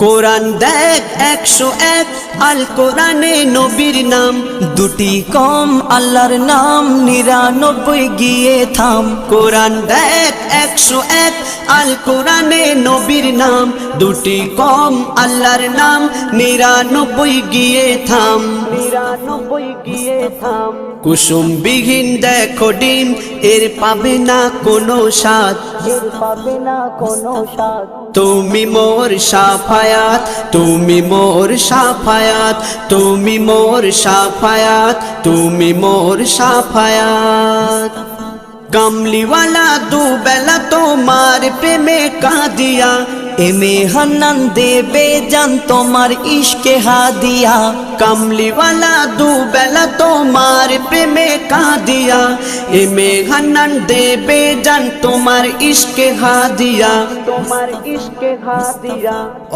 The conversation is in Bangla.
কোরআন দেখ 101 আল কোরআনে নবীর নাম, দুটি কম আল্লাহর নাম 99 গিয়ে থাম। কোরআন দেখ 101 আল কোরআনে নবীর নাম, দুটি কম আল্লাহর নাম 99 গিয়ে থাম। 99 গিয়ে থাম। কুসুম বিহীন দেখো ডিম, এর পাবে না কোনো স্বাদ, এর পাবে না কোনো স্বাদ। তুমি মোর শাফায়াত, তুমি মোর শাফায়াত, তুমি মোর শাফায়াত, তুমি মোর শাফায়াত। কামলিওয়ালা দুবেলা তোমার প্রেমে কাঁদিয়া, এমে হান্নান দেবে জান তোমার ইশকে হাদিয়া। কামলিওয়ালা দুবেলা তোমার প্রেমে কাঁদিয়া, এমে হান্নান দেবে জান তোমার ইশকে হাদিয়া, তোমার ইশকে হাদিয়া।